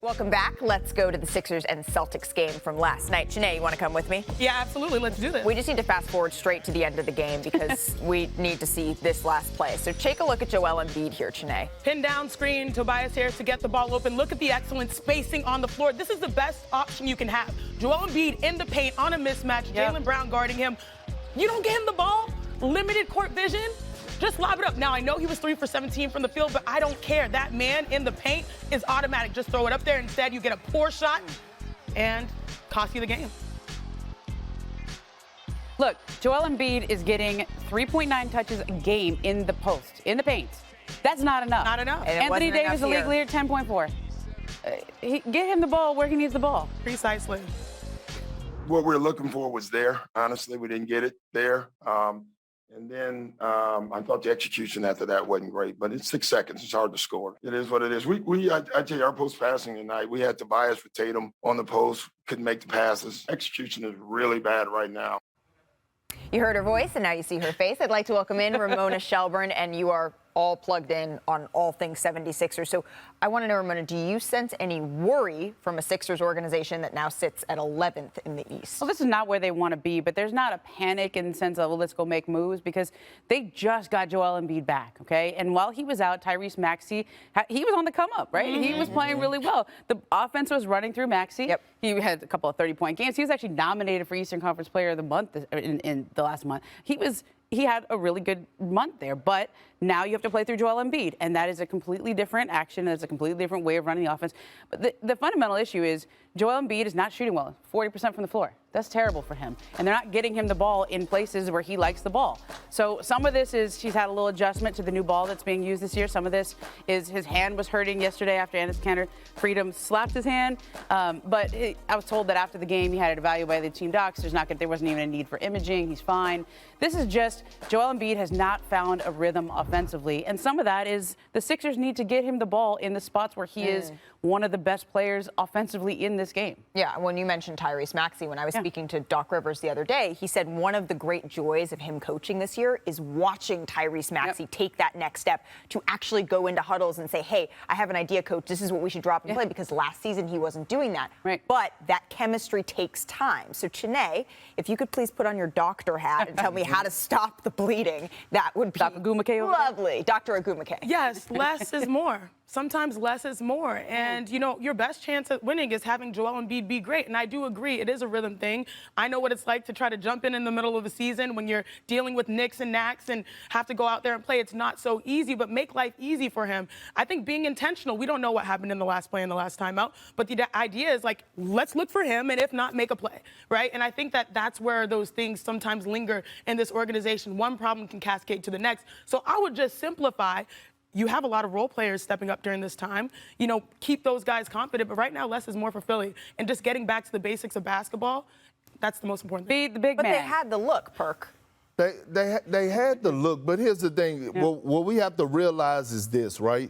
Welcome back. Let's go to the Sixers and Celtics game from last night. Chiney, you want to come with me? Yeah, absolutely. Let's do this. We just need to fast forward straight to the end of the game because we need to see this last play. So take a look at Joel Embiid here, Chiney. Pin down screen, Tobias Harris to get the ball open. Look at the excellent spacing on the floor. This is the best option you can have. Joel Embiid in the paint on a mismatch. Jaylen Brown guarding him. You don't get him the ball. Limited court vision. Just lob it up. Now, I know he was 3 for 17 from the field, but I don't care. That man in the paint is automatic. Just throw it up there. Instead, you get a poor shot and cost you the game. Look, Joel Embiid is getting 3.9 touches a game in the post, in the paint. That's not enough. Not enough. Anthony Davis, the league leader, 10.4. Get him the ball where he needs the ball. Precisely. What we were looking for was there. Honestly, we didn't get it there. And then I thought the execution after that wasn't great, but it's 6 seconds. It's hard to score. It is what it is. I tell you, our post passing tonight, we had Tobias for Tatum on the post, couldn't make the passes. Execution is really bad right now. You heard her voice, and now you see her face. I'd like to welcome in Ramona Shelburne, and you are all plugged in on all things 76ers. So I want to know, Ramona, do you sense any worry from a Sixers organization that now sits at 11th in the East? Well, this is not where they want to be, but there's not a panic in the sense of, well, let's go make moves, because they just got Joel Embiid back, okay? And while he was out, Tyrese Maxey, he was on the come up, right? He was playing really well. The offense was running through Maxey. Yep. He had a couple of 30-point games. He was actually nominated for Eastern Conference Player of the Month in the last month. He had a really good month there, but now you have to play through Joel Embiid, and that is a completely different action. It's a completely different way of running the offense. But the fundamental issue is Joel Embiid is not shooting well, 40% from the floor. That's terrible for him. And they're not getting him the ball in places where he likes the ball. So some of this is she's had a little adjustment to the new ball that's being used this year. Some of this is his hand was hurting yesterday after Enes Kanter Freedom slapped his hand. But I was told that after the game he had it evaluated by the team docs. There wasn't even a need for imaging. He's fine. This is just Joel Embiid has not found a rhythm offensively. And some of that is the Sixers need to get him the ball in the spots where he is one of the best players offensively in this game. Yeah, when you mentioned Tyrese Maxey, when I was speaking to Doc Rivers the other day, he said one of the great joys of him coaching this year is watching Tyrese Maxey take that next step to actually go into huddles and say, hey, I have an idea, coach, this is what we should drop and play, because last season he wasn't doing that. Right. But that chemistry takes time. So, Chiney, if you could please put on your doctor hat and tell me how to stop the bleeding, that would be lovely. Dr. Ogwumike. Yes, less is more. Sometimes less is more. And, you know, your best chance at winning is having Joel Embiid be great. And I do agree, it is a rhythm thing. I know what it's like to try to jump in the middle of the season when you're dealing with nicks and knacks and have to go out there and play. It's not so easy, but make life easy for him. I think being intentional, we don't know what happened in the last play and the last timeout, but the idea is, like, let's look for him, and if not, make a play, right? And I think that that's where those things sometimes linger in this organization. One problem can cascade to the next. So I would just simplify. You have a lot of role players stepping up during this time. You know, keep those guys confident. But right now, less is more for Philly. And just getting back to the basics of basketball, that's the most important thing. Be the big man. But they had the look, Perk. They had the look, but here's the thing. Yeah. What we have to realize is this, right?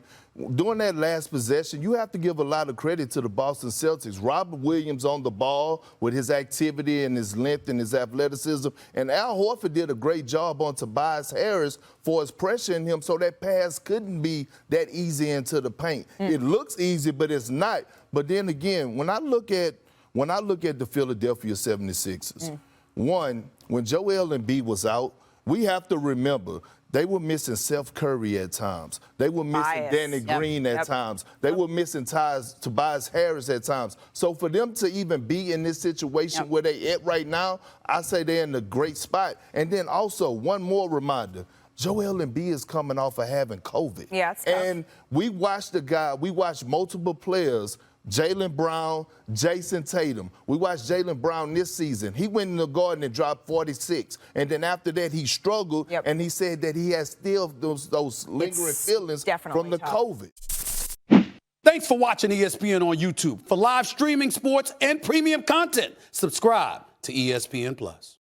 During that last possession, you have to give a lot of credit to the Boston Celtics. Robert Williams on the ball with his activity and his length and his athleticism. And Al Horford did a great job on Tobias Harris for his pressuring him so that pass couldn't be that easy into the paint. It looks easy, but it's not. But then again, when I look at the Philadelphia 76ers, one, when Joel Embiid was out, we have to remember they were missing Seth Curry at times. They were missing Danny Green at times. They were missing Tobias Harris at times. So for them to even be in this situation where they at right now, I say they're in a great spot. And then also, one more reminder. Joel Embiid is coming off of having COVID. Yeah, it's tough. And we watched multiple players, Jaylen Brown, Jason Tatum. We watched Jaylen Brown this season. He went in the Garden and dropped 46. And then after that, he struggled, and he said that he has still those lingering feelings from the COVID. Thanks for watching ESPN on YouTube. For live streaming, sports, and premium content, subscribe to ESPN+.